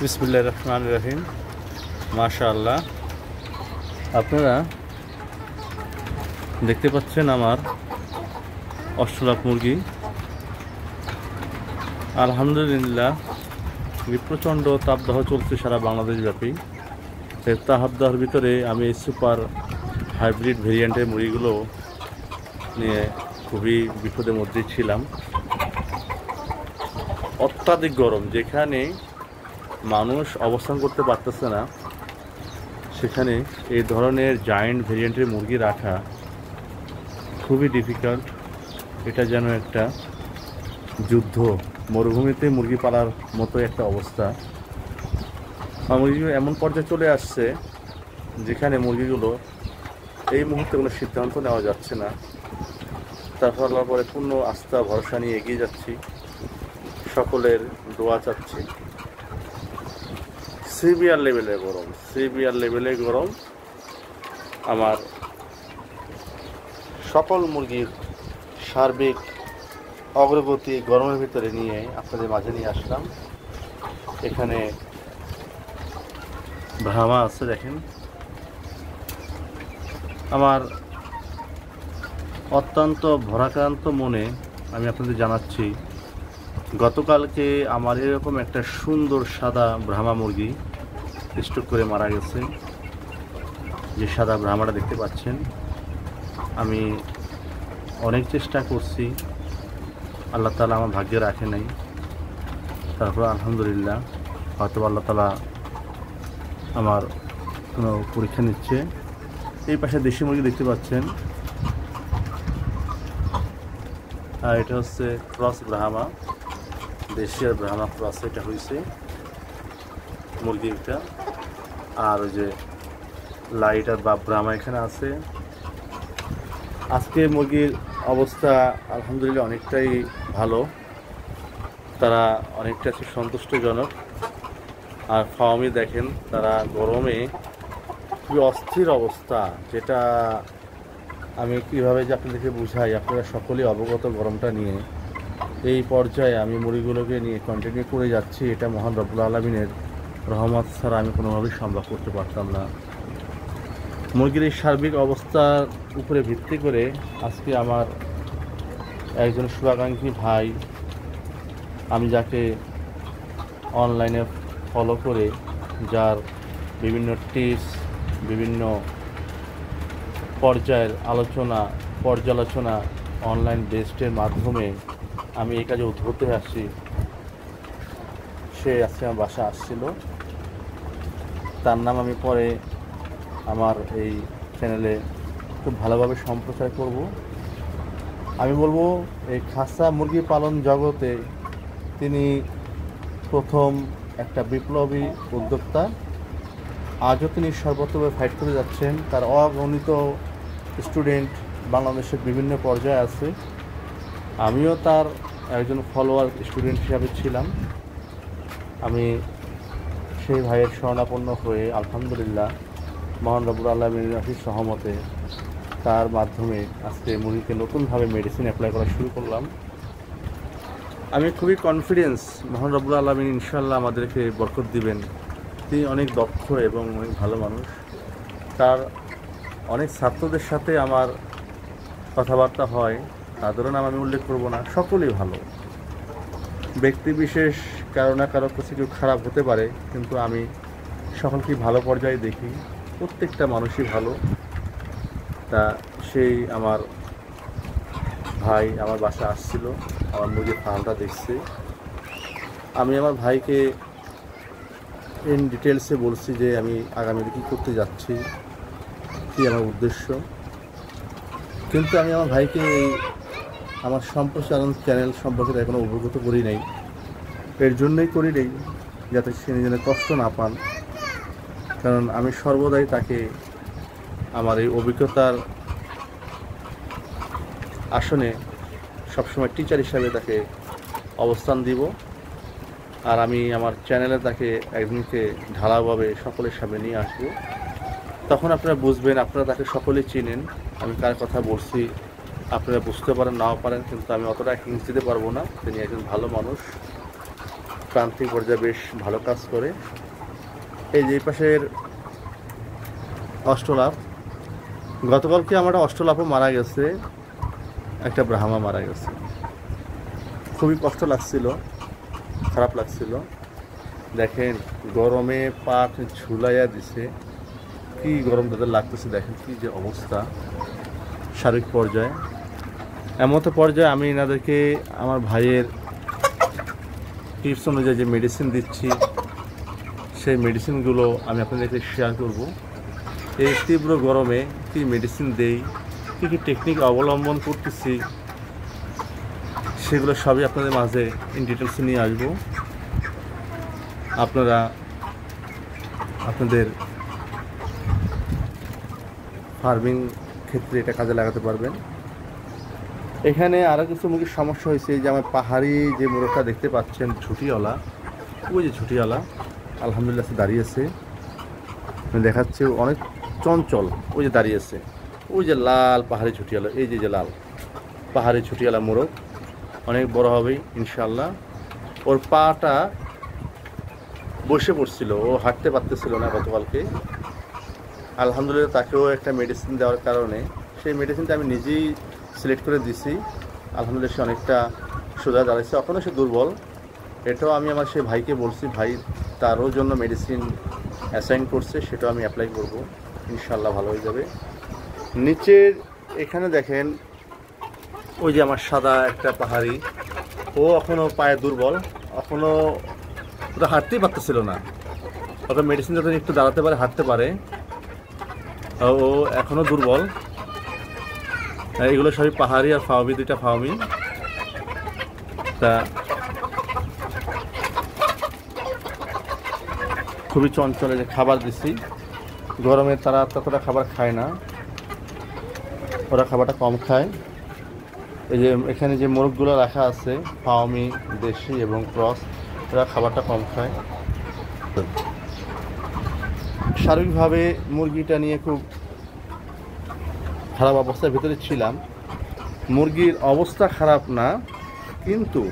বিসমিল্লাহির রহমানির রহিম। মাশাআল্লাহ, আপনারা দেখতে পাচ্ছেন আমার অষ্টলাভ মুরগি। আলহামদুলিল্লাহ, প্রচণ্ড তাপদাহ চলছে সারা বাংলাদেশ ব্যাপী। এই তাপদাহের ভিতরে আমি এই সুপার হাইব্রিড ভেরিয়েন্টের মুরগিগুলো নিয়ে খুবই বিপদের মধ্যেই ছিলাম। অত্যাধিক গরম, যেখানে মানুষ অবস্থান করতে পারতেছে না, সেখানে এই ধরনের জায়ান্ট ভেরিয়েন্টের মুরগি রাখা খুবই ডিফিকাল্ট। এটা যেন একটা যুদ্ধ, মরুভূমিতে মুরগি পালার মতো একটা অবস্থা। মুরগিগুলো এমন পর্যায়ে চলে আসছে যেখানে মুরগিগুলো এই মুহূর্তে কোনো সিদ্ধান্ত নেওয়া যাচ্ছে না। তারপর পরে পূর্ণ আস্থা ভরসা নিয়ে এগিয়ে যাচ্ছি, সকলের দোয়া চাচ্ছি। সিভিয়ার লেভেলে গরম। আমার সকল মুরগির সার্বিক অগ্রগতি গরমের ভিতরে নিয়ে আপনাদের মাঝে নিয়ে আসলাম। এখানে ব্রাহ্মা আছে, দেখেন। আমার অত্যন্ত ভরাক্রান্ত মনে আমি আপনাদের জানাচ্ছি, গতকালকে আমার এরকম একটা সুন্দর সাদা ব্রাহ্মা মুরগি স্ট্রোক করে মারা গেছে। যে সাদা ব্রাহ্মাটা দেখতে পাচ্ছেন, আমি অনেক চেষ্টা করছি, আল্লাহ তাআলা আমার ভাগ্যে রাখে নাই। তারপর আলহামদুলিল্লাহ, হয়তো আল্লাহ তাআলা আমার কোনো পরীক্ষা নিচ্ছে। এই পাশে দেশি মুরগি দেখতে পাচ্ছেন, আর এটা হচ্ছে ক্রস ব্রাহ্মা, দেশি আর ব্রাহ্মা ক্রস এটা হয়েছে মুরগিটা। আর ওই যে লাইট আর বা ব্রাহ্মা এখানে আছে। আজকে মুরগির অবস্থা আলহামদুলিল্লাহ অনেকটাই ভালো, তারা অনেকটা সন্তুষ্টজনক। আর ফার্মে দেখেন, তারা গরমে খুবই অস্থির অবস্থা, যেটা আমি কীভাবে যে আপনাদেরকে বুঝাই, আপনারা সকলেই অবগত গরমটা নিয়ে। এই পর্যায়ে আমি মুরগিগুলোকে নিয়ে কন্টিনিউ করে যাচ্ছি, এটা মহান রব্বুল আলামিনের রহমত ছাড়া আমি কোনোভাবেই সম্ভব করতে পারতাম না। মুরগির এই সার্বিক অবস্থার উপরে ভিত্তি করে আজকে আমার একজন শুভাকাঙ্ক্ষী ভাই, আমি যাকে অনলাইনে ফলো করে, যার বিভিন্ন টিপস, বিভিন্ন পর্যায়ের পর্যালোচনা অনলাইন বেসডের মাধ্যমে আমি এই কাজে উদ্বুদ্ধ হয়ে আসছি, সে আজকে আমার বাসা আসছিল। তার নাম আমি পরে আমার এই চ্যানেলে খুব ভালোভাবে সম্প্রচার করব। আমি বলবো, এই খাসা মুরগি পালন জগতে তিনি প্রথম একটা বিপ্লবী উদ্যোক্তা। আজও তিনি সর্বত্রভাবে ফাইট করে যাচ্ছেন। তার অগণিত স্টুডেন্ট বাংলাদেশের বিভিন্ন পর্যায়ে আছে। আমিও তার একজন ফলোয়ার স্টুডেন্ট হিসাবে ছিলাম। আমি সেই ভাইয়ের শরণাপন্ন হয়ে আলহামদুলিল্লাহ মহান রব্বুল আলামিনের অসীম সহমতে তার মাধ্যমে আজকে মুরগিকে নতুনভাবে মেডিসিন অ্যাপ্লাই করা শুরু করলাম। আমি খুবই কনফিডেন্স, মহান রব্বুল আলামিন ইনশাআল্লাহ আমাদেরকে বরকত দিবেন। তিনি অনেক দক্ষ এবং অনেক ভালো মানুষ। তার অনেক ছাত্রদের সাথে আমার কথাবার্তা হয়, তাদেরও নাম আমি উল্লেখ করব না, সকলেই ভালো। ব্যক্তি বিশেষ কারো না কারো কিছু খারাপ হতে পারে, কিন্তু আমি সকলকেই ভালো পর্যায়ে দেখি, প্রত্যেকটা মানুষই ভালো। তা সেই আমার ভাই আমার বাসা আসছিল, আমার মুরগির ফার্মটা দেখছে। আমি আমার ভাইকে ইন ডিটেলসে বলছি যে আমি আগামীতে কী করতে যাচ্ছি, কী আমার উদ্দেশ্য। কিন্তু আমি আমার ভাইকে এই আমার সম্প্রসারণ চ্যানেল সম্পর্কে এখনও অবগত করি নাই। এর জন্যই করি নাই যাতে সে নিজের কষ্ট না পান, কারণ আমি সর্বদাই তাকে আমার এই অভিজ্ঞতার আসনে সবসময় টিচার হিসাবে তাকে অবস্থান দিব। আর আমি আমার চ্যানেলে তাকে একদিনকে ঢালাওভাবে সকলের সামনে নিয়ে আসবো। তখন আপনারা বুঝবেন, আপনারা তাকে সকলেই চিনেন, আমি কার কথা বলছি। আপনারা বুঝতে পারেন নাও পারেন, কিন্তু আমি অতটা হিংস দিতে পারবো না। তিনি একজন ভালো মানুষ, প্রান্তিক পর্যায়ে বেশ ভালো কাজ করে। এই যে এই পাশের অষ্টলাভ, গতকালকে আমার অষ্টলাভও মারা গেছে, একটা ব্রাহ্মা মারা গেছে। খুবই কষ্ট লাগছিল, খারাপ লাগছিল। দেখেন গরমে পাট ঝুলাইয়া দিছে, কি গরম তাদের লাগতেছে, দেখেন কি যে অবস্থা শারীরিক পর্যায়ে। এমতো পর্যায়ে আমি এনাদেরকে আমার ভাইয়ের টিপস অনুযায়ী যে মেডিসিন দিচ্ছি, সেই মেডিসিনগুলো আমি আপনাদেরকে শেয়ার করব। এই তীব্র গরমে কী মেডিসিন দেই, কী কী টেকনিক অবলম্বন করতেছি, সেগুলো সবই আপনাদের মাঝে ইন ডিটেলসে নিয়ে আসবো। আপনারা আপনাদের ফার্মিং ক্ষেত্রে এটা কাজে লাগাতে পারবেন। এখানে আরও কিছু মুরগির সমস্যা হয়েছে, যে আমার পাহাড়ি যে মোরগটা দেখতে পাচ্ছেন ঝুটিওয়ালা, ওই যে ঝুটিওয়ালা আলহামদুলিল্লাহ দাঁড়িয়েছে, দেখাচ্ছে অনেক চঞ্চল, ওই যে দাঁড়িয়েছে, ওই যে লাল পাহাড়ি ঝুটিওয়ালা, এই যে লাল পাহাড়ি ঝুটিওয়ালা মোরগ অনেক বড় হবেই ইনশাল্লাহ। ওর পাটা বসে পড়ছিল, ও হাঁটতে পারতেছিল না গতকালকে। আলহামদুলিল্লাহ তাকেও একটা মেডিসিন দেওয়ার কারণে, সেই মেডিসিনটা আমি নিজেই সিলেক্ট করে দিছি, আলহামদুলিল্লাহ সে অনেকটা সোজা দাঁড়াইছে। এখনও সে দুর্বল, এটাও আমি আমার সেই ভাইকে বলছি, ভাই তারও জন্য মেডিসিন অ্যাসাইন করছে, সেটাও আমি অ্যাপ্লাই করব, ইনশাল্লাহ ভালো হয়ে যাবে। নিচের এখানে দেখেন ওই যে আমার সাদা একটা পাহাড়ি, ও এখনও পায়ে দুর্বল, এখনও ওটা হাঁটতেই পারতেছিল না। ওকে মেডিসিন যখন একটু দাঁড়াতে পারে, হাঁটতে পারে, ও এখনও দুর্বল। এগুলো সবই পাহাড়ি আর ফাওমি, দুইটা ফাওমি। তা খুবই চঞ্চলে যে খাবার দিছি, গরমে তারা ততটা খাবার খায় না, ওরা খাবারটা কম খায়। এই যে এখানে যে মোরগগুলো রাখা আছে ফাওমি, দেশি এবং ক্রস, এরা খাবারটা কম খায়। শারীরিকভাবে মুরগিটা নিয়ে খুব খারাপ অবস্থার ভিতরে ছিলাম। মুরগির অবস্থা খারাপ না, কিন্তু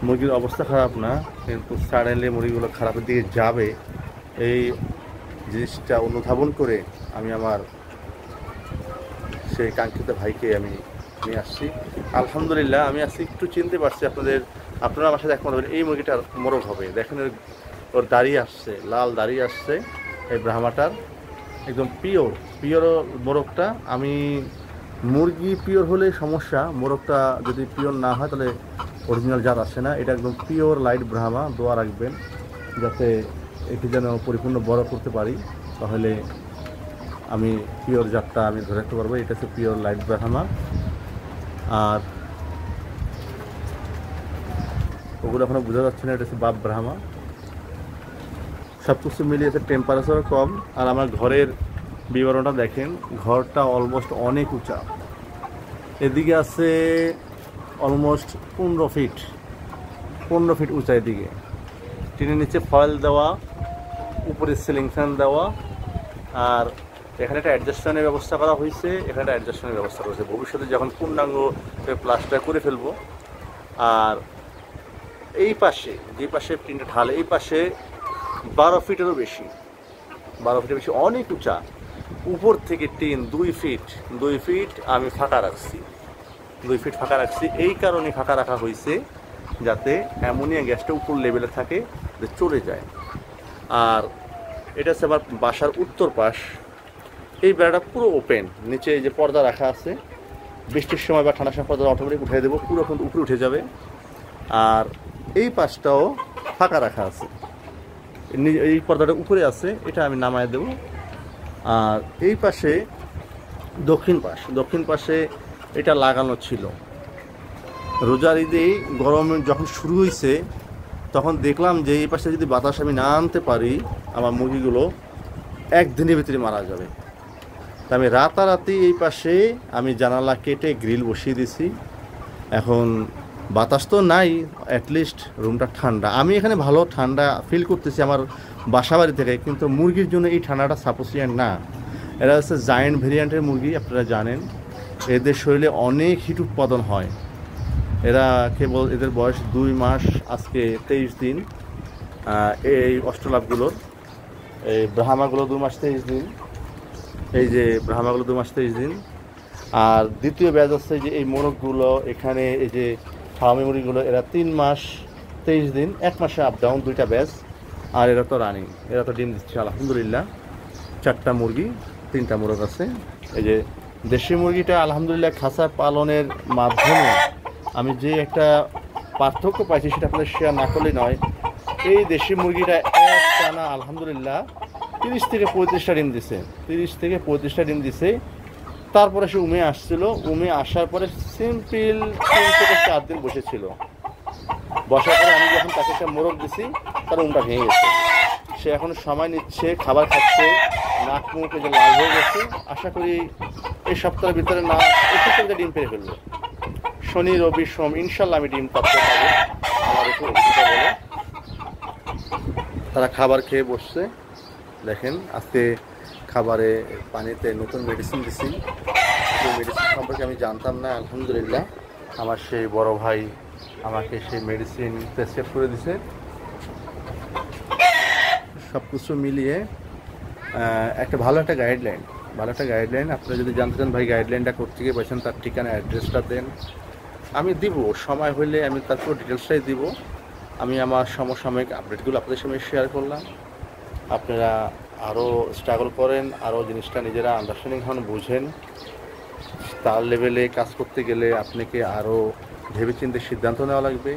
মুরগির অবস্থা খারাপ না, কিন্তু সাডেনলি মুরগিগুলো খারাপের দিকে যাবে, এই জিনিসটা অনুধাবন করে আমি আমার সেই কাঙ্ক্ষিত ভাইকে আমি নিয়ে আসছি। আলহামদুলিল্লাহ আমি আজকে একটু চিনতে পারছি, আপনারা আমার সাথে একমত হবেন, এই মুরগিটার মোরগ হবে। দেখেন ওর দাঁড়িয়ে আসছে, লাল দাঁড়িয়ে আসছে, এই ব্রাহ্মাটার একদম পিওর মোরগটা। আমি মুরগি পিওর হলে সমস্যা, মোরগটা যদি পিওর না হয় তাহলে অরিজিনাল জাত আসে না। এটা একদম পিওর লাইট ব্রাহ্মা, দোয়া রাখবেন যাতে এটি যেন পরিপূর্ণ বড় করতে পারি, তাহলে আমি পিওর জাতটা আমি ধরে রাখতে পারবো। এটা হচ্ছে পিওর লাইট ব্রাহ্মা। আর ওগুলো এখনও বোঝা যাচ্ছে না, এটা হচ্ছে বাপ ব্রাহ্মা। সব কিছু মিলিয়েছে, টেম্পারেচার কম। আর আমার ঘরের বিবরণটা দেখেন, ঘরটা অলমোস্ট অনেক উঁচা, এদিকে আছে অলমোস্ট 15 ফিট উঁচা, এদিকে টিনের নিচে ফয়েল দেওয়া, উপরে সিলিং ফ্যান দেওয়া, আর এখানে একটা অ্যাডজাস্টমেন্টের ব্যবস্থা করা হয়েছে, এখানে একটা অ্যাডজাস্টমেন্টের ব্যবস্থা করা হয়েছে, ভবিষ্যতে যখন পূর্ণাঙ্গ প্লাস্টার করে ফেলবো। আর এই পাশে, যে পাশে টিনটা ঢালে, এই পাশে 12 ফিটেরও বেশি, অনেক উঁচা। উপর থেকে টিন 2 ফিট আমি ফাঁকা রাখছি, 2 ফিট ফাঁকা রাখছি। এই কারণে ফাঁকা রাখা হয়েছে যাতে অ্যামোনিয়া গ্যাসটা উপর লেভেলে থাকে, যে চলে যায়। আর এটা হচ্ছে আমার বাসার উত্তর পাশ, এই বেড়াটা পুরো ওপেন, নিচে এই যে পর্দা রাখা আছে, বৃষ্টির সময় বা ঠান্ডার সময় পর্দা অটোমেটিক উঠিয়ে দেবো, পুরো কিন্তু উপরে উঠে যাবে। আর এই পাশটাও ফাঁকা রাখা আছে, এই পর্দাটা উপরে আছে, এটা আমি নামায় দেব। আর এই পাশে দক্ষিণ পাশে এটা লাগানো ছিল। রোজার ঈদে গরম যখন শুরু হয়েছে, তখন দেখলাম যে এই পাশে যদি বাতাস আমি না আনতে পারি, আমার মুরগিগুলো একদিনের ভিতরে মারা যাবে। তা আমি রাতারাতি এই পাশে আমি জানালা কেটে গ্রিল বসিয়ে দিছি। এখন বাতাস তো নাই, অ্যাটলিস্ট রুমটা ঠান্ডা, আমি এখানে ভালো ঠান্ডা ফিল করতেছি আমার বাসা বাড়ি থেকে, কিন্তু মুরগির জন্য এই ঠান্ডাটা সাপোসিয়েন্ট না। এরা হচ্ছে জায়েন্ট ভেরিয়েন্টের মুরগি, আপনারা জানেন এদের শরীরে অনেক হিট উৎপাদন হয়। এরা কেবল এদের বয়স 2 মাস আজকে 23 দিন। এই অষ্টলাভগুলোর, এই ব্রাহ্মাগুলো 2 মাস 23 দিন, এই যে ব্রাহ্মাগুলো 2 মাস 23 দিন। আর দ্বিতীয় ব্যাচ হচ্ছে যে এই মোরগগুলো এখানে, এই যে ফার্মি মুরগিগুলো, এরা 3 মাস 23 দিন, 1 মাসে আপ ডাউন, 2টা ব্যাচ। আর এরা তো রানিং, এরা তো ডিম দিচ্ছে আলহামদুলিল্লাহ। 4টা মুরগি, 3টা মোরগ আছে। এই যে দেশি মুরগিটা আলহামদুলিল্লাহ খাঁচা পালনের মাধ্যমে আমি যে একটা পার্থক্য পাইছি সেটা আপনাদের শেয়ার না করলেই নয়। এই দেশি মুরগিটা এক টানা আলহামদুলিল্লাহ 30 থেকে 35টা ডিম দিছে, 30 থেকে 35টা ডিম দিছে। তারপরে সে উমে আসছিল, উমে আসার পরে সিম্পল 3 থেকে 4 দিন বসেছিল। বসার পরে আমি যখন তাকে একটা মোরগ দিছি, তার উমটা ভেঙে গেছে। সে এখন সময় নিচ্ছে, খাবার খাচ্ছে, নাক মুখ যে লাল হয়ে গেছে। আশা করি এই সপ্তাহের ভিতরে না একটু ডিম পেরে ফেলবে। শনি রবি সোম ইনশাল্লাহ আমি ডিম পাতে পাবো। আমার একটু অভিজ্ঞতা বলে তারা খাবার খেয়ে বসছে। দেখেন আজকে খাবারে পানিতে নতুন মেডিসিন দিছি। সেই মেডিসিন সম্পর্কে আমি জানতাম না, আলহামদুলিল্লাহ আমার সেই বড় ভাই আমাকে সেই মেডিসিন প্রেসক্রাইব করে দিছে। সব কিছু মিলিয়ে একটা ভালো একটা গাইডলাইন, আপনারা যদি জানতে চান ভাই গাইডলাইনটা কোত্থেকে বলছেন, তার ঠিকানা অ্যাড্রেসটা দেন, আমি দিব। সময় হলে আমি তারপর ডিটেলসটাই দিব। আমি আমার সমসাময়িক আপডেটগুলো আপনাদের সামনে শেয়ার করলাম। আপনারা আরও স্ট্রাগল করেন, আরও জিনিসটা নিজেরা আন্ডারস্ট্যান্ডিং হন, বুঝেন। তার লেভেলে কাজ করতে গেলে আপনাকে আরও ভেবেচিন্তে সিদ্ধান্ত নেওয়া লাগবে।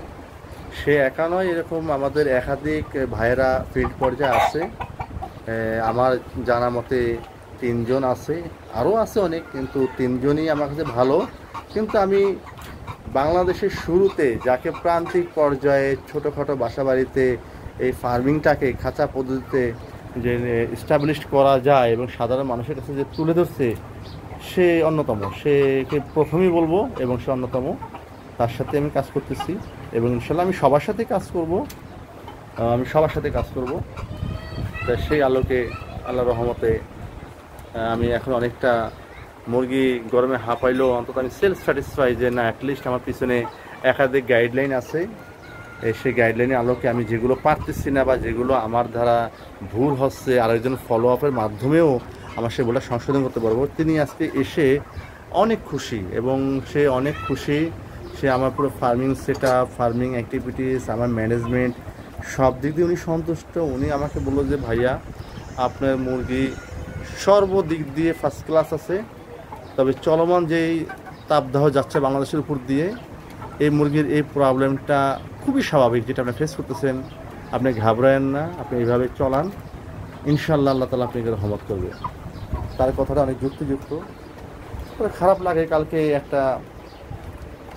সে একা নয়, এরকম আমাদের একাধিক ভাইয়েরা ফিল্ড পর্যায়ে আছে। আমার জানা মতে 3 জন আছে, আরও আছে অনেক, কিন্তু 3 জনই আমার কাছে ভালো। কিন্তু আমি বাংলাদেশের শুরুতে যাকে প্রান্তিক পর্যায়ে ছোটোখাটো বাসাবাড়িতে এই ফার্মিংটাকে খাঁচা পদ্ধতিতে যে এস্টাবলিশ করা যায় এবং সাধারণ মানুষের কাছে যে তুলে ধরছে, সে অন্যতম। সেকে প্রথমেই বলবো এবং সে অন্যতম। তার সাথে আমি কাজ করতেছি এবং ইনশাল্লাহ আমি সবার সাথে কাজ করব। তাই সেই আলোকে আল্লাহর রহমতে আমি এখন অনেকটা মুরগি গরমে হাঁপাইলেও অন্তত আমি সেলফ স্যাটিসফাই যে না, অ্যাটলিস্ট আমার পিছনে একাধিক গাইডলাইন আছে। সেই গাইডলাইনের আলোকে আমি যেগুলো পারতেছি না বা যেগুলো আমার দ্বারা ভুল হচ্ছে, আরেকজন ফলো আপের মাধ্যমেও আমার সেগুলো সংশোধন করতে পারবো। তিনি আজকে এসে অনেক খুশি এবং সে অনেক খুশি। সে আমার পুরো farming set up, farming activities, আমার ম্যানেজমেন্ট সব দিক দিয়ে উনি সন্তুষ্ট। উনি আমাকে বললো যে ভাইয়া আপনার মুরগি সর্বদিক দিয়ে ফার্স্ট ক্লাস আছে, তবে চলমান যেই তাপদাহ যাচ্ছে বাংলাদেশের উপর দিয়ে, এই মুরগির এই প্রবলেমটা খুবই স্বাভাবিক, যেটা আপনি ফেস করতেছেন। আপনি ঘাবড়ায়েন না, আপনি এইভাবে চলান, ইনশাল্লাহ আল্লাহ তাআলা আপনাকে রহমত করবে। তার কথাটা অনেক যুক্তিযুক্ত। তবে খারাপ লাগে, কালকে একটা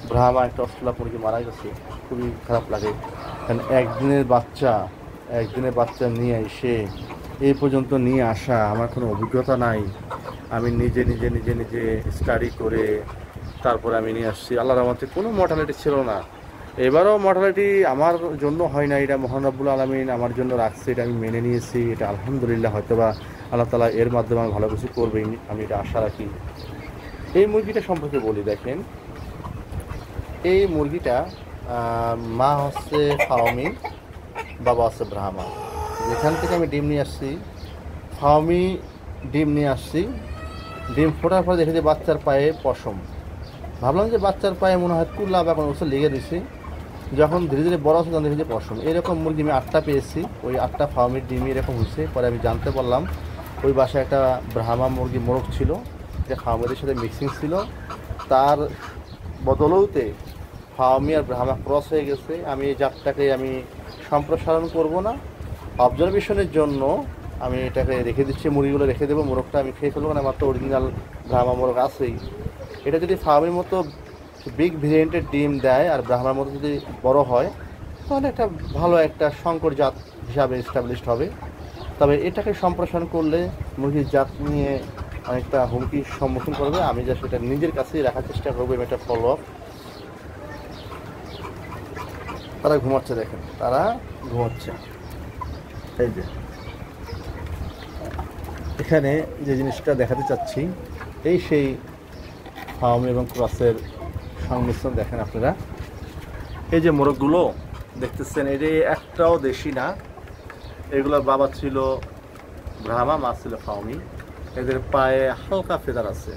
ব্রাহ্মা একটা অস্ট্রেলিয়া মুরগি মারা গেছে, খুবই খারাপ লাগে। কারণ একদিনের বাচ্চা নিয়ে এসে এই পর্যন্ত নিয়ে আসা, আমার কোনো অভিজ্ঞতা নাই। আমি নিজে স্টাডি করে তারপরে আমি নিয়ে আসছি। আল্লাহর রহমতে কোনো মর্টালিটি ছিল না। এবারও মর্টালিটি আমার জন্য হয় না, এটা মহান রব্বুল আলামিন আমার জন্য রাখছে, এটা আমি মেনে নিয়েছি। এটা আলহামদুলিল্লাহ, হয়তোবা আল্লাহ তাআলা এর মাধ্যমে আমি ভালো কিছু করবেই, আমি এটা আশা রাখি। এই মুরগিটা সম্পর্কে বলি, দেখেন এই মুরগিটা মা হচ্ছে ফাওমি, বাবা হচ্ছে ব্রাহ্মা। যেখান থেকে আমি ডিম নিয়ে আসছি, ফাওমি ডিম নিয়ে আসছি। ডিম ফোটার পরে দেখে যে বাচ্চার পায়ে পশম। ভাবলাম যে বাচ্চার পায়ে মনে হয় কুল্লা বা কোনো কিছু লেগে দিছি। যখন ধীরে ধীরে বড় হচ্ছে তখন দেখি যে পশম। এরকম মুরগি আমি 8টা পেয়েছি, ওই 8টা ফার্মির ডিমই এরকম হয়েছে। পরে আমি জানতে পারলাম ওই বাসায় একটা ব্রাহ্মা মোরগ ছিল, যে ফার্মিদের সাথে মিক্সিং ছিল। তার বদলতে ফার্মি আর ব্রাহ্মা ক্রস হয়ে গেছে। আমি এই জাতটাকে আমি সম্প্রসারণ করব না, অবজারভেশনের জন্য আমি এটাকে রেখে দিচ্ছি। মুরগিগুলো রেখে দেবো, মোরগটা আমি খেয়ে ফেলবো না, আমার তো অরিজিনাল ব্রাহ্মা মোরগ আছেই। এটা যদি ফার্মের মতো বিগ ভেরিয়েন্টের ডিম দেয় আর ব্রাহ্মার মতো যদি বড় হয়, তাহলে একটা ভালো একটা শঙ্কর জাত হিসাবে এস্টাবলিশড হবে। তবে এটাকে সম্প্রসারণ করলে মুরগির জাত নিয়ে অনেকটা হুমকির সম্মুখীন করবে। আমি যা সেটা নিজের কাছেই রাখার চেষ্টা করবো, এটা ফলো আপ। তারা ঘুমাচ্ছে, দেখেন তারা ঘুমাচ্ছে। এই যে এখানে যে জিনিসটা দেখাতে চাচ্ছি, এই সেই ফার্ম এবং ক্রসের সংমিশ্রণ। দেখেন আপনারা এই যে মোরগগুলো দেখতেছেন, এই যে একটাও দেশি না, এগুলোর বাবা ছিল ব্রাহ্মা, মা ছিল ফাউমি। এদের পায়ে হালকা ফেদার আছে,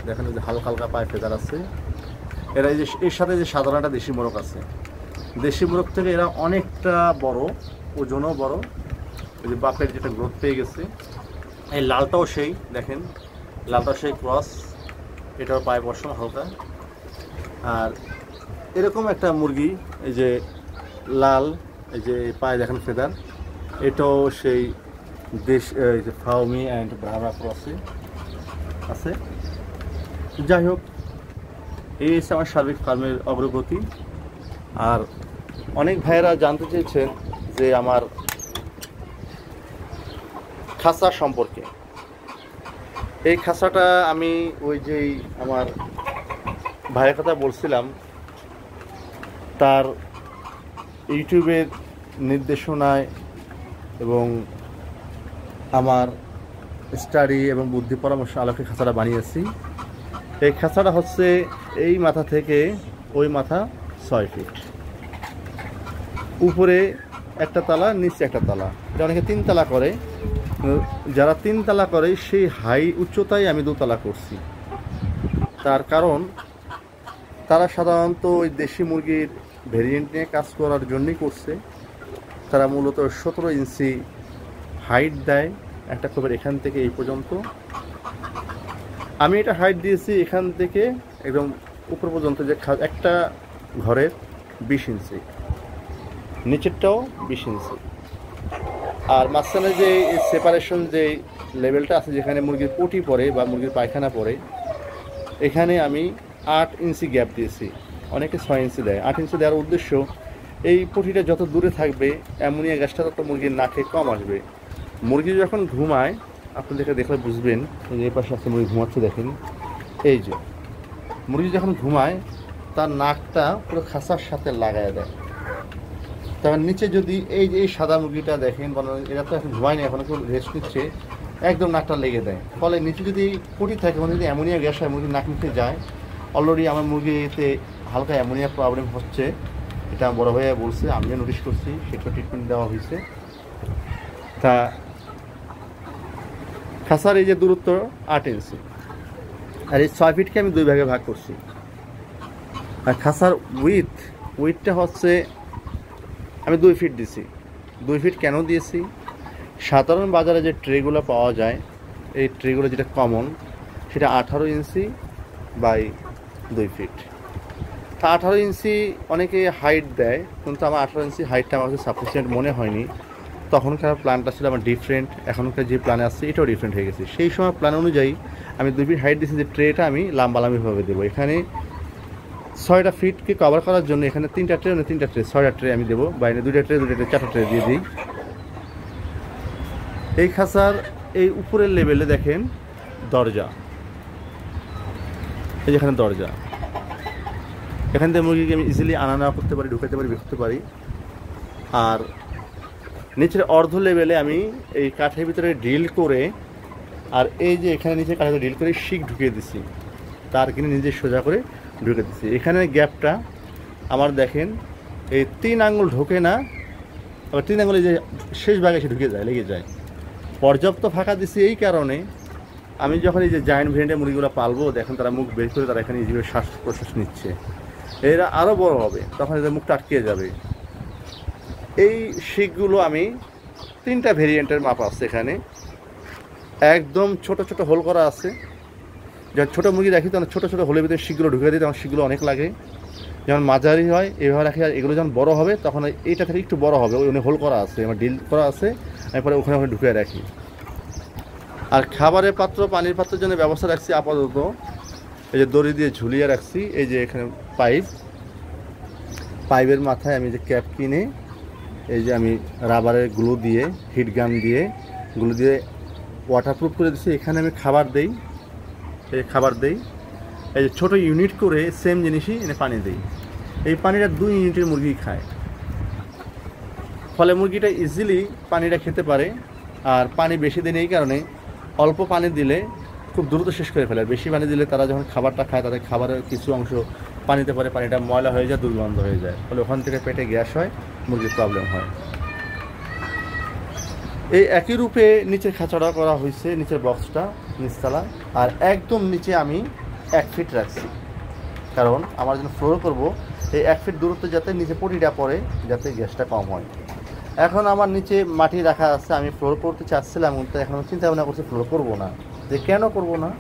দেখেন যে হালকা হালকা পায়ে ফেদার আছে। এরা এই যে এর সাথে যে সাধারণ একটা দেশি মোরগ আছে, দেশি মোরগ থেকে এরা অনেকটা বড়, ওজনও বড়। এই যে বাপের যেটা গ্রোথ পেয়ে গেছে। এই লালটাও সেই, দেখেন লালটাও সেই ক্রস, এটাও পায়ে বসানো হালকা। আর এরকম একটা মুরগি, এই যে লাল, এই যে পায়ে দেখেন ফেদার, এটাও সেই দেশ, এই যে ফাউমি অ্যান্ড ব্রাহ্মা ক্রসে আছে। যাই হোক, এই হচ্ছে আমার সার্বিক ফার্মের অগ্রগতি। আর অনেক ভাইয়েরা জানতে চেয়েছেন যে আমার খাঁচা সম্পর্কে। এই খাঁচাটা আমি ওই যেই আমার ভাইয়ের কথা বলছিলাম, তার ইউটিউবের নির্দেশনায় এবং আমার স্টাডি এবং বুদ্ধি পরামর্শ আলোকে খাঁচাটা বানিয়েছি। এই খাঁচাটা হচ্ছে এই মাথা থেকে ওই মাথা 6 ফিট, উপরে একটা তালা, নিচে একটা তালা। এটা অনেকে 3 তালা করে, যারা 3 তালা করে সেই হাই উচ্চতায় আমি 2 তালা করছি। তার কারণ তারা সাধারণত ওই দেশি মুরগির ভেরিয়েন্ট নিয়ে কাজ করার জন্যই করছে। তারা মূলত 17 ইঞ্চি হাইট দেয় একটা খোপের, এখান থেকে এই পর্যন্ত। আমি এটা হাইট দিয়েছি এখান থেকে একদম উপর পর্যন্ত, যে একটা ঘরের 20 ইঞ্চি, নিচেরটাও 20 ইঞ্চি। আর মাঝখানে যে সেপারেশন যে লেভেলটা আছে, যেখানে মুরগির পটি পড়ে বা মুরগির পায়খানা পড়ে, এখানে আমি 8 ইঞ্চি গ্যাপ দিয়েছি। অনেকে 6 ইঞ্চি দেয়। 8 ইঞ্চি দেওয়ার উদ্দেশ্য, এই পটিটা যত দূরে থাকবে অ্যামোনিয়া গ্যাসটা তত মুরগির নাকে কম আসবে। মুরগি যখন ঘুমায়, আপনাদেরকে দেখলে বুঝবেন, এই পাশে আছে মুরগি ঘুমাচ্ছে, দেখেন এই যে মুরগি যখন ঘুমায় তার নাকটা পুরো খাঁচার সাথে লাগায় দেয়। তারপর নিচে যদি এই যে এই সাদা মুরগিটা দেখেন, এরা তো এখন ঘুমায়নি, এখন একটু রেস্ট নিচ্ছে, একদম নাকটা লেগে দেয়। ফলে নিচে যদি পটি থাকে, মানে যদি অ্যামোনিয়া গ্যাস হয়, মুরগির নাক নিচে যায়। অলরেডি আমার মুরগিতে হালকা অ্যামোনিয়া প্রবলেম হচ্ছে, এটা বড় ভাইয়া বলছে, আমিও নোটিশ করছি, সেটা ট্রিটমেন্ট দেওয়া হয়েছে। তা খাঁচার এই যে দূরত্ব 8 ইঞ্চি, আর এই 6 ফিটকে আমি 2 ভাগে ভাগ করছি। আর খাঁচার উইথটা হচ্ছে আমি 2 ফিট দিছি। 2 ফিট কেন দিয়েছি? সাধারণ বাজারে যে ট্রেগুলো পাওয়া যায়, এই ট্রেগুলো যেটা কমন, সেটা 18 ইঞ্চি বাই 2 ফিট। তা 18 ইঞ্চি অনেকে হাইট দেয়, কিন্তু আমার 18 ইঞ্চি হাইটটা আমার কাছে সাফিসিয়েন্ট মনে হয়নি। তখনকার প্ল্যানটা ছিল আমার ডিফারেন্ট, এখনকার যে প্ল্যানে আসছে এটাও ডিফারেন্ট হয়ে গেছে। সেই সময় প্ল্যান অনুযায়ী আমি 2 ফিট হাইট দিয়েছি, যে ট্রেটা আমি লাম্বালাম্বিভাবে দেবো। এখানে 6টা ফিটকে কভার করার জন্য এখানে 3টা ট্রে, 3টা ট্রে, 6টা ট্রে আমি দেবো। বাইরে 2টা ট্রে, 4টা ট্রে দিয়ে দিই। এই খাঁচার এই উপরের লেভেলে দেখেন দরজা, এই যেখানে দরজা, এখান থেকে মুরগিকে আমি ইজিলি আনা নেওয়া করতে পারি, ঢুকাতে পারি, বের করতে পারি। আর নিচের অর্ধ লেভেলে আমি এই কাঠের ভিতরে ড্রিল করে, আর এই যে এখানে নিচে কাঠে ড্রিল করে শিক ঢুকিয়ে দিছি, তার কিনে নিজে সোজা করে ঢুকে দিচ্ছি। এখানে গ্যাপটা আমার দেখেন, এই 3 আঙ্গুল ঢোকে না, আবার 3 আঙ্গুলে যে শেষ ভাগে এসে ঢুকে যায়, লেগে যায়। পর্যাপ্ত ফাঁকা দিচ্ছি এই কারণে, আমি যখন এই যে জায়ান্ট ভেরিয়েন্টের মুরগিগুলো পালবো, দেখেন তারা মুখ বের করে তারা এখানে এইভাবে শ্বাস প্রশ্বাস নিচ্ছে, এরা আরও বড় হবে, তখন এদের মুখটা আটকে যাবে। এই শিকগুলো আমি 3টা ভেরিয়েন্টের মাপ আছে এখানে। একদম ছোট ছোট হোল করা আছে, যখন ছোটো মুরগি রাখি তখন ছোটো ছোটো হোলের ভিতরে শিকগুলো ঢুকে দিই, তখন শিকগুলো অনেক লাগে। যেমন মাঝারি হয় এইভাবে রাখি, আর এগুলো যখন বড়ো হবে তখন এইটা থেকে একটু বড়ো হবে, ওই অনেক হোল করা আছে, আমার ডিল করা আছে, আমি পরে ওখানে ওখানে ঢুকে রাখি। আর খাবারের পাত্র, পানির পাত্রের জন্য ব্যবস্থা রাখছি আপাতত, এই যে দড়ি দিয়ে ঝুলিয়ে রাখছি। এই যে এখানে পাইপের মাথায় আমি যে ক্যাপ কিনে, এই যে আমি রাবারের গ্লু দিয়ে, হিট গান দিয়ে গ্লু দিয়ে ওয়াটারপ্রুফ করে দিচ্ছি। এখানে আমি খাবার দেই, এই খাবার দেই, এই যে ছোটো ইউনিট করে সেম জিনিসই এনে পানি দিই। এই পানিটা 2 ইউনিটের মুরগি খায়, ফলে মুরগিটা ইজিলি পানিটা খেতে পারে। আর পানি বেশি দিন এই কারণে, অল্প পানি দিলে খুব দ্রুত শেষ করে ফেলে, আর বেশি পানি দিলে তারা যখন খাবারটা খায় তাদের খাবারের কিছু অংশ পানিতে পরে পানিটা ময়লা হয়ে যায়, দুর্গন্ধ হয়ে যায়, ফলে ওখান থেকে পেটে গ্যাস হয়, মুরগির প্রবলেম হয়। এই একই রূপে নিচের খাঁচাটা করা হয়েছে, নিচের বক্সটা নিচতলা, আর একদম নিচে আমি 1 ফিট রাখছি, কারণ আমার যখন ফ্লোর করব এই 1 ফিট দূরত্বে যাতে নিচে পটিটা পড়ে, যাতে গ্যাসটা কম হয়। এখন আমার নিচে মাটি রাখা আছে, আমি ফ্লোর করতে চাচ্ছিলাম, কিন্তু এখন চিন্তা ভাবনা করছি ফ্লোর করবো না। যে কেন করব না,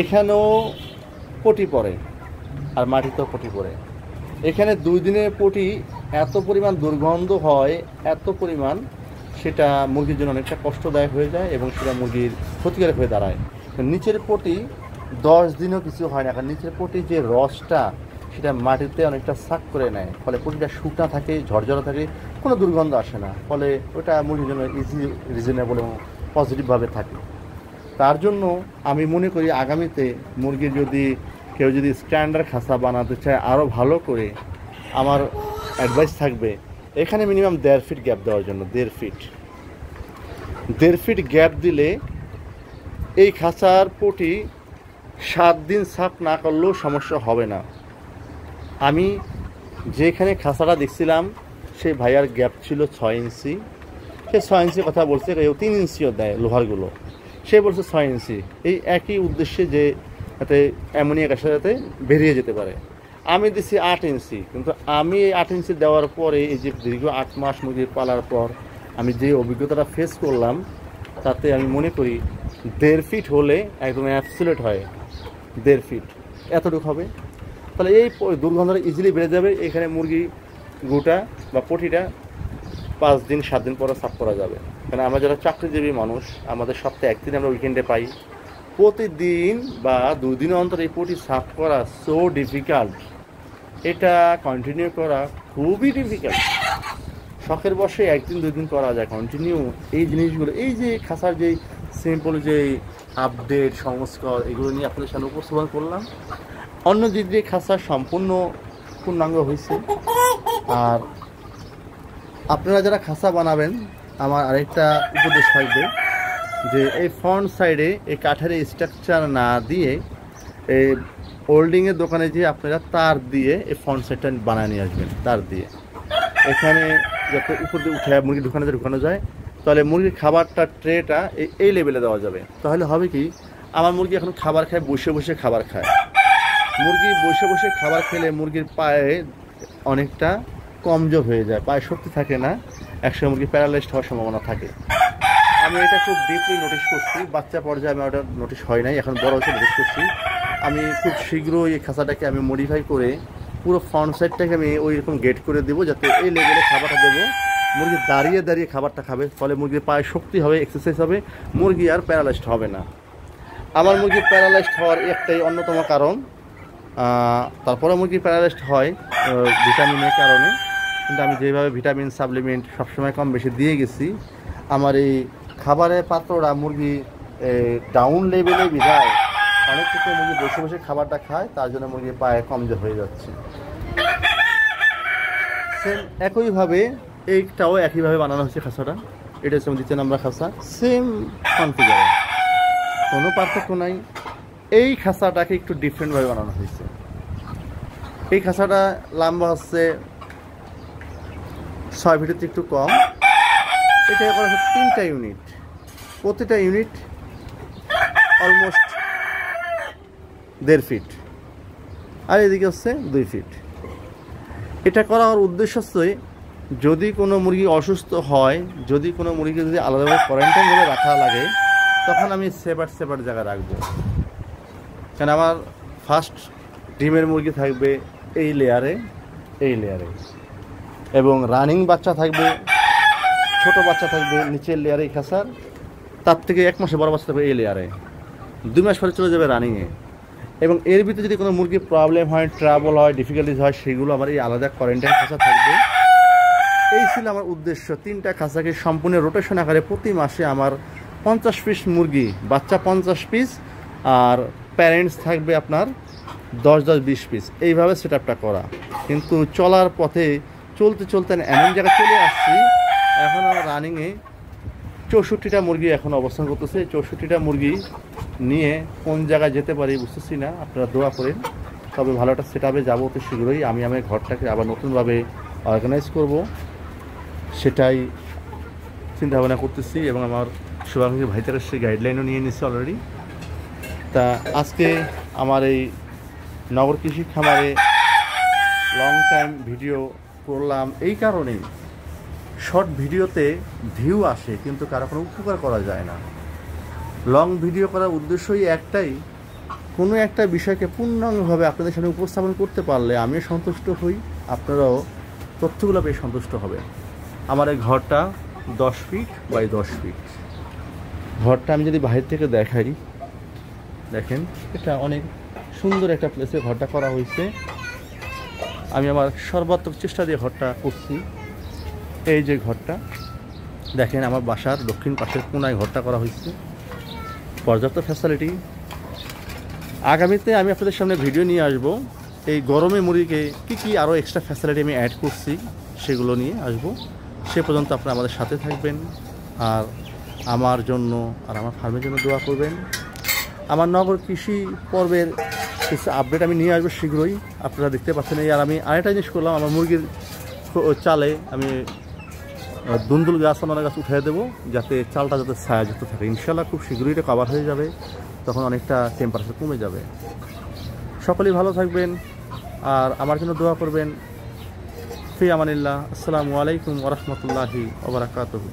এখানেও পটি পড়ে আর মাটিতেও পটি পড়ে। এখানে 2 দিনের পটি এত পরিমাণ দুর্গন্ধ হয়, এত পরিমাণ, সেটা মুরগির জন্য অনেকটা কষ্টদায়ক হয়ে যায় এবং সেটা মুরগির ক্ষতিকারক হয়ে দাঁড়ায়। নিচের পটি 10 দিনও কিছু হয় না, কারণ নিচের পটি যে রসটা সেটা মাটিতে অনেকটা সাক করে নেয়, ফলে পটিটা শুকনা থাকে, ঝরঝরা থাকে, কোনো দুর্গন্ধ আসে না, ফলে ওটা মুরগির জন্য ইজি, রিজনেবল এবং পজিটিভভাবে থাকে। তার জন্য আমি মনে করি আগামীতে মুরগির যদি কেউ যদি স্ট্যান্ডার্ড খাঁচা বানাতে চায় আরও ভালো করে, আমার অ্যাডভাইস থাকবে এখানে মিনিমাম 1.5 ফিট গ্যাপ দেওয়ার জন্য। 1.5 ফিট গ্যাপ দিলে এই খাঁচার পটি 7 দিন সাফ না করলেও সমস্যা হবে না। আমি যেখানে খাঁচাটা দেখছিলাম সেই ভাইয়ার গ্যাপ ছিল 6 ইঞ্চি, সে 6 ইঞ্চি কথা বলছে, কেউ 3 ইঞ্চিও দেয় লোহারগুলো, সে বলছে 6 ইঞ্চি, এই একই উদ্দেশ্যে যে যাতে অ্যামোনিয়া গ্যাসের যাতে বেরিয়ে যেতে পারে। আমি দিছি 8 ইঞ্চি, কিন্তু আমি এই 8 ইঞ্চি দেওয়ার পরে এই যে দীর্ঘ 8 মাস মুরগি পালার পর আমি যে অভিজ্ঞতাটা ফেস করলাম, তাতে আমি মনে করি 1.5 ফিট হলে একদম অ্যাবসলিউট হয়। 1.5 ফিট এতটুকু হবে, তাহলে এই দুর্গন্ধটা ইজিলি বেড়ে যাবে। এখানে মুরগি গোটা বা পটিটা 5 দিন 7 দিন পরে সাফ করা যাবে। কারণ আমরা যারা চাকরিজীবী মানুষ, আমাদের সপ্তাহে 1 দিন আমরা উইকেন্ডে পাই, প্রতিদিন বা 2 দিন অন্তর এই পটি সাফ করা সো ডিফিকাল্ট, এটা কন্টিনিউ করা খুবই ডিফিকাল্ট। শখের বসে 1 দিন 2 দিন করা যায়, কন্টিনিউ এই জিনিসগুলো, এই যে খাঁচার যেই সিম্পল যে আপডেট সংস্কার, এগুলো নিয়ে আপনাদের সামনে উপস্থাপন করলাম। অন্য দিক দিয়ে খাঁচা সম্পূর্ণ পূর্ণাঙ্গ হয়েছে। আর আপনারা যারা খাঁচা বানাবেন, আমার আরেকটা উপদেশ থাকবে যে এই ফ্রন্ট সাইডে এই কাঠের স্ট্রাকচার না দিয়ে এই হোল্ডিংয়ের দোকানে যে আপনারা তার দিয়ে এই ফ্রন্ট সাইডটা বানিয়ে নিয়ে আসবেন, তার দিয়ে এখানে যাতে উপর দিয়ে উঠে মুরগি ঢুকানো যায়, তাহলে মুরগির খাবারটা ট্রেটা এই লেভেলে দেওয়া যাবে। তাহলে হবে কি, আমার মুরগি এখন খাবার খায়, বসে বসে খাবার খায়। মুরগি বসে বসে খাবার খেলে মুরগির পায়ে অনেকটা কমজোর হয়ে যায়, পায়ে শক্তি থাকে না, একসময় মুরগি প্যারালাইজড হওয়ার সম্ভাবনা থাকে। আমি এটা খুব ডিপলি নোটিস করছি, বাচ্চা পর্যায়ে আমি ওটা নোটিস হয় নাই, এখন বড় হচ্ছে নোটিস করছি। আমি খুব শীঘ্রই এই খাঁচাটাকে আমি মডিফাই করে পুরো ফ্রন্ট সাইডটাকে আমি ওই রকম গেট করে দেবো, যাতে এই লেভেলে খাবারটা দেবো, মুরগি দাঁড়িয়ে দাঁড়িয়ে খাবারটা খাবে, ফলে মুরগির পায়ে শক্তি হবে, এক্সারসাইজ হবে, মুরগি আর প্যারালাইজড হবে না। আমার মুরগি প্যারালাইজড হওয়ার একটাই অন্যতম কারণ, তারপরে মুরগি প্যারালাইজড হয় ভিটামিনের কারণে, কিন্তু আমি যেভাবে ভিটামিন সাপ্লিমেন্ট সবসময় কম বেশি দিয়ে গেছি, আমার এই খাবারের পাত্রটা মুরগি ডাউন লেভেলে বিধায় অনেক ক্ষেত্রে মুরগি বসে বসে খাবারটা খায়, তার জন্য মুরগির পায়ে কমজোর হয়ে যাচ্ছে। সেম একইভাবে এইটাও একইভাবে বানানো হয়েছে খাঁচাটা, এটা হচ্ছে 2 নম্বর খাঁচা, সেম কনফিগারে, কোনো পার্থক্য নাই। এই খাঁচাটাকে একটু ডিফারেন্টভাবে বানানো হয়েছে। এই খাঁচাটা লম্বা হচ্ছে 6 ফিটের একটু কম, এটা করা হচ্ছে 3টা ইউনিট, প্রতিটা ইউনিট অলমোস্ট 1.5 ফিট, আর এদিকে হচ্ছে 2 ফিট। এটা করার উদ্দেশ্য হচ্ছে যদি কোনো মুরগি অসুস্থ হয়, যদি কোনো মুরগি যদি আলাদাভাবে কোয়ারেন্টাইন করে রাখা লাগে, তখন আমি সেপারেট জায়গায় রাখবো। কারণ আমার ফার্স্ট ডিমের মুরগি থাকবে এই লেয়ারে, এবং রানিং বাচ্চা থাকবে, ছোট বাচ্চা থাকবে নিচের লেয়ারে এই খাঁচার, তার থেকে 1 মাসে বড় বাচ্চা থাকবে এই লেয়ারে, 2 মাস পরে চলে যাবে রানিংয়ে। এবং এর ভিতরে যদি কোনো মুরগির প্রবলেম হয়, ট্রাবল হয়, ডিফিকাল্টিস হয়, সেগুলো আবার এই আলাদা কোয়ারেন্টাইন খাঁচা থাকবে। এই ছিল আমার উদ্দেশ্য, 3টা খাঁচাকে সম্পূর্ণ রোটেশন আকারে প্রতি মাসে আমার 50 পিস মুরগি, বাচ্চা 50 পিস, আর প্যারেন্টস থাকবে আপনার 10-20 পিস, এইভাবে সেট আপটা করা। কিন্তু চলার পথে চলতে এমন জায়গায় চলে আসছি, এখন আমার রানিংয়ে 64টা মুরগি এখন অবস্থান করতেছে। 64টা মুরগি নিয়ে কোন জায়গায় যেতে পারি বুঝতেছি না, আপনারা দোয়া করেন। তবে ভালো একটা সেট আপে যাবো অতি শীঘ্রই। আমি আমার ঘরটাকে আবার নতুনভাবে অর্গানাইজ করব, সেটাই চিন্তা ভাবনা করতেছি এবং আমার শুভাকাঙ্ক্ষী ভাইটারের সেই গাইডলাইনও নিয়ে নিচ্ছি অলরেডি। তা আজকে আমার এই নগর কৃষি খামারে লং টাইম ভিডিও করলাম এই কারণেই, শর্ট ভিডিওতে ভিউ আসে কিন্তু কারো কোনো উপকার করা যায় না। লং ভিডিও করার উদ্দেশ্যই একটাই, কোনো একটা বিষয়কে পূর্ণাঙ্গভাবে আপনাদের সামনে উপস্থাপন করতে পারলে আমিও সন্তুষ্ট হই, আপনারাও তথ্যগুলো পেয়ে সন্তুষ্ট হবেন। আমার এই ঘরটা 10 ফিট বাই 10 ফিট। ঘরটা আমি যদি বাহির থেকে দেখাই, দেখেন এটা অনেক সুন্দর একটা প্লেসে ঘরটা করা হয়েছে। আমি আমার সর্বাত্মক চেষ্টা দিয়ে ঘরটা করছি। এই যে ঘরটা দেখেন, আমার বাসার দক্ষিণ পাশের কোনায় ঘরটা করা হয়েছে, পর্যাপ্ত ফ্যাসিলিটি। আগামীতে আমি আপনাদের সামনে ভিডিও নিয়ে আসব এই গরমে মুরগিকে কী আরও এক্সট্রা ফ্যাসিলিটি আমি অ্যাড করছি সেগুলো নিয়ে আসব। সে পর্যন্ত আপনারা আমাদের সাথে থাকবেন আর আমার জন্য আর আমার ফার্মের জন্য দোয়া করবেন। আমার নগর কৃষি পর্বের কিছু আপডেট আমি নিয়ে আসবো শীঘ্রই, আপনারা দেখতে পাচ্ছেন। এই আর আমি আরেকটা জিনিস করলাম, আমার মুরগির চালে আমি দুন্দুল গাছ, আমার গাছ উঠিয়ে দেবো যাতে চালটা যাতে ছায়াযুক্ত থাকে। ইনশাল্লাহ খুব শীঘ্রই এটা কভার হয়ে যাবে, তখন অনেকটা টেম্পারেচার কমে যাবে। সকলেই ভালো থাকবেন আর আমার জন্য দোয়া করবেন। ফি আমানিল্লাহ। আসসালামু আলাইকুম ওয়া রাহমাতুল্লাহি ওয়া বারাকাতুহু।